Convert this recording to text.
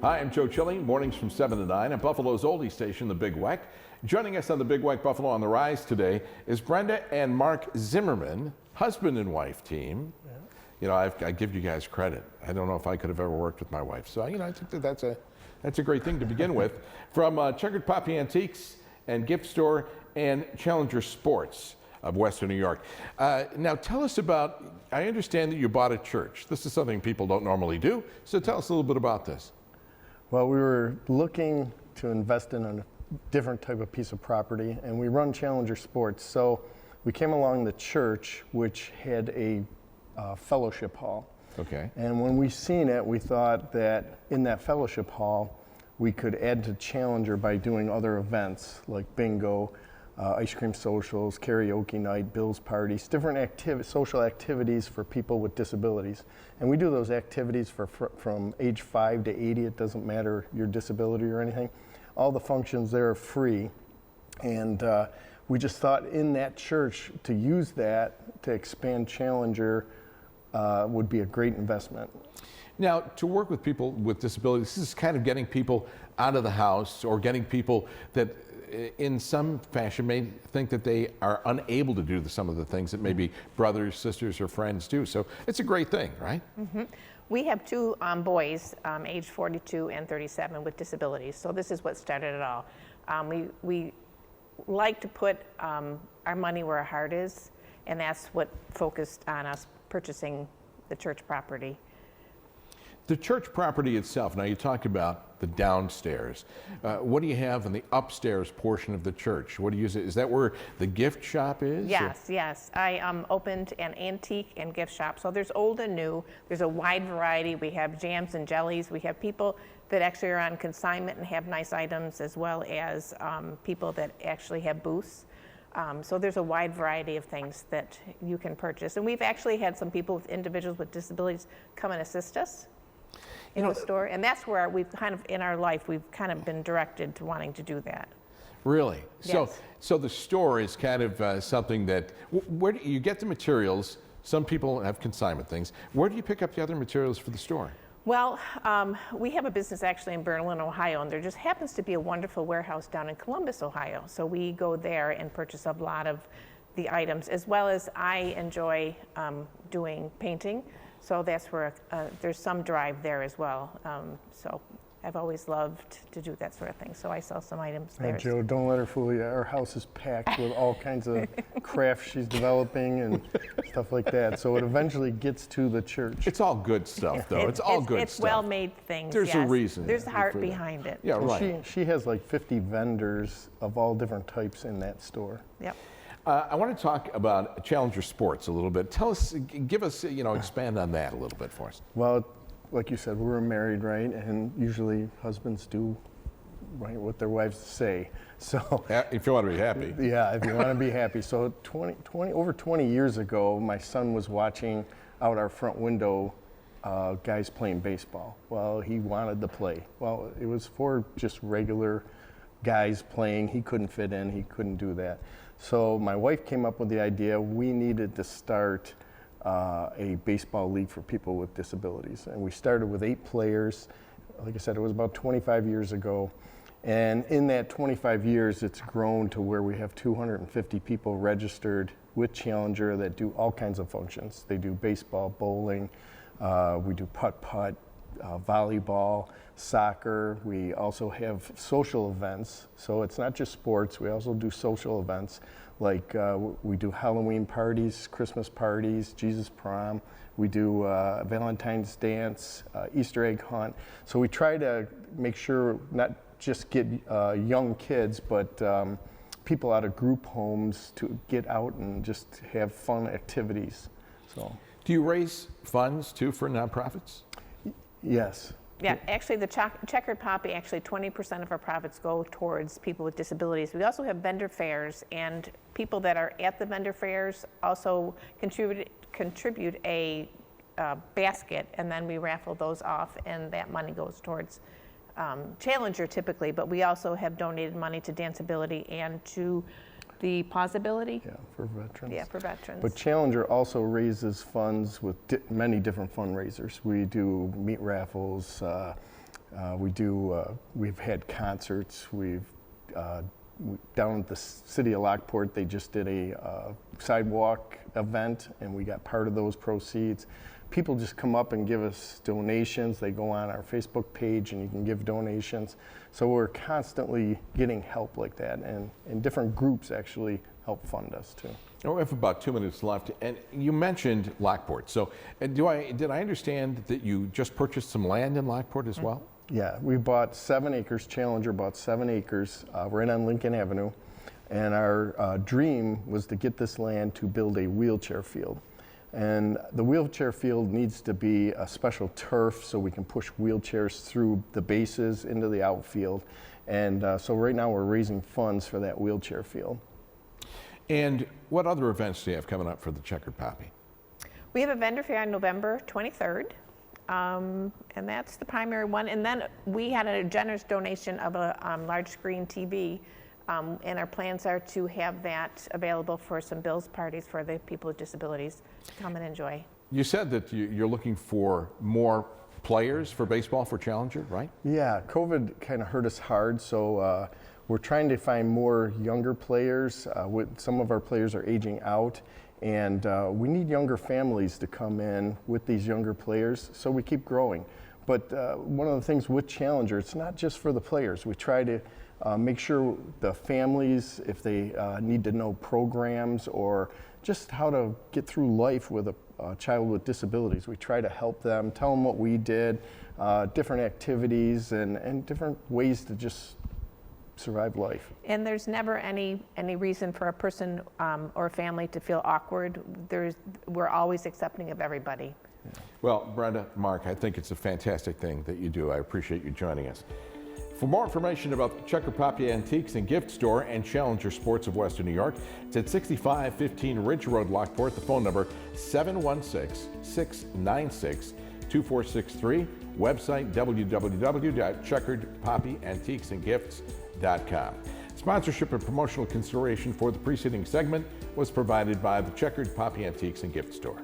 Hi, I'm Joe Chili, mornings from 7 to 9 at Buffalo's oldie station, the Big Weck. Joining us on the Big Weck Buffalo on the Rise today is Brenda and Mark Zimmerman, husband and wife team. Yeah. You know, I give you guys credit. I don't know if I could have ever worked with my wife. So, you know, I think that's a great thing to begin with. From Checkered Poppy Antiques and Gift Store and Challenger Sports of Western New York. Now tell us about, I understand that you bought a church. This is something people don't normally do. So tell us a little bit about this. Well, we were looking to invest in a different type of piece of property, and we run Challenger Sports. So we came along the church, which had a fellowship hall. Okay. And when we seen it, we thought that in that fellowship hall, we could add to Challenger by doing other events like bingo, ice cream socials, karaoke night, Bill's parties, different social activities for people with disabilities. And we do those activities from age 5 to 80. It doesn't matter your disability or anything. All the functions there are free. And we just thought in that church to use that to expand Challenger would be a great investment. Now, to work with people with disabilities, this is kind of getting people out of the house or getting people that in some fashion may think that they are unable to do some of the things that maybe brothers, sisters, or friends do. So it's a great thing, right? Mm-hmm. We have two boys, age 42 and 37, with disabilities. So this is what started it all. We like to put our money where our heart is, and that's what focused on us purchasing the church property. The church property itself, now you talked about the downstairs. What do you have in the upstairs portion of the church? What do you use? Is that where the gift shop is? Yes, yes. I opened an antique and gift shop. So there's old and new. There's a wide variety. We have jams and jellies. We have people that actually are on consignment and have nice items, as well as people that actually have booths. So there's a wide variety of things that you can purchase. And we've actually had some people, individuals with disabilities, come and assist us in the store, and that's where we've kind of, in our life, we've kind of been directed to wanting to do that. Really? Yes. So the store is kind of something that, where do you get the materials? Some people have consignment things. Where do you pick up the other materials for the store? Well, we have a business actually in Berlin, Ohio, and there just happens to be a wonderful warehouse down in Columbus, Ohio. So we go there and purchase a lot of the items, as well as I enjoy doing painting. So that's where there's some drive there as well. So I've always loved to do that sort of thing. So I sell some items there. Joe, don't let her fool you. Our house is packed with all kinds of crafts she's developing and stuff like that. So it eventually gets to the church. It's all good stuff, though. It's all good stuff. It's well-made things. There's yes. a reason. There's the heart behind it. Yeah, right. She has like 50 vendors of all different types in that store. Yep. I want to talk about Challenger Sports a little bit. Tell us, give us, expand on that a little bit for us. Well, like you said, we're married, right? And usually husbands do right what their wives say. So if you want to be happy. Yeah, if you want to be happy. So over 20 years ago, my son was watching out our front window guys playing baseball. Well, he wanted to play. Well, it was for just regular guys playing. He couldn't fit in. He couldn't do that. So my wife came up with the idea we needed to start a baseball league for people with disabilities. And we started with 8 players. Like I said, it was about 25 years ago. And in that 25 years, it's grown to where we have 250 people registered with Challenger that do all kinds of functions. They do baseball, bowling, we do putt-putt, volleyball, soccer. We also have social events. So it's not just sports, we also do social events like we do Halloween parties, Christmas parties, Jesus prom. We do Valentine's dance, Easter egg hunt. So we try to make sure not just get young kids, but people out of group homes to get out and just have fun activities. So. Do you raise funds too for nonprofits? Yes. Yeah, actually the Checkered Poppy, actually 20% of our profits go towards people with disabilities. We also have vendor fairs, and people that are at the vendor fairs also contribute a basket, and then we raffle those off, and that money goes towards Challenger typically, but we also have donated money to Danceability and to the Possibility. Yeah, for veterans. Yeah, for veterans. But Challenger also raises funds with many different fundraisers. We do meat raffles, We've had concerts. Down at the city of Lockport, they just did a sidewalk event, and we got part of those proceeds. People just come up and give us donations. They go on our Facebook page, and you can give donations. So we're constantly getting help like that, and different groups actually help fund us too. We have about 2 minutes left, and you mentioned Lockport. So, did I understand that you just purchased some land in Lockport as well? Yeah, we bought 7 acres. Challenger bought 7 acres right on Lincoln Avenue, and our dream was to get this land to build a wheelchair field. And the wheelchair field needs to be a special turf so we can push wheelchairs through the bases into the outfield. And so right now we're raising funds for that wheelchair field. And what other events do you have coming up for the Checkered Poppy? We have a vendor fair on November 23rd, and that's the primary one. And then we had a generous donation of a large screen TV, and our plans are to have that available for some Bill's parties for the people with disabilities to come and enjoy. You said that you're looking for more players for baseball for Challenger, right? Yeah, COVID kind of hurt us hard, so we're trying to find more younger players. Some of our players are aging out, and we need younger families to come in with these younger players, so we keep growing. But one of the things with Challenger, it's not just for the players. We try to make sure the families, if they need to know programs or just how to get through life with a child with disabilities, we try to help them, tell them what we did, different activities, and different ways to just survive life. And there's never any reason for a person or a family to feel awkward. We're always accepting of everybody. Well, Brenda, Mark, I think it's a fantastic thing that you do. I appreciate you joining us. For more information about the Checkered Poppy Antiques and Gift Store and Challenger Sports of Western New York, it's at 6515 Ridge Road, Lockport. The phone number 716-696-2463. Website www.checkeredpoppyantiquesandgifts.com. Sponsorship and promotional consideration for the preceding segment was provided by the Checkered Poppy Antiques and Gift Store.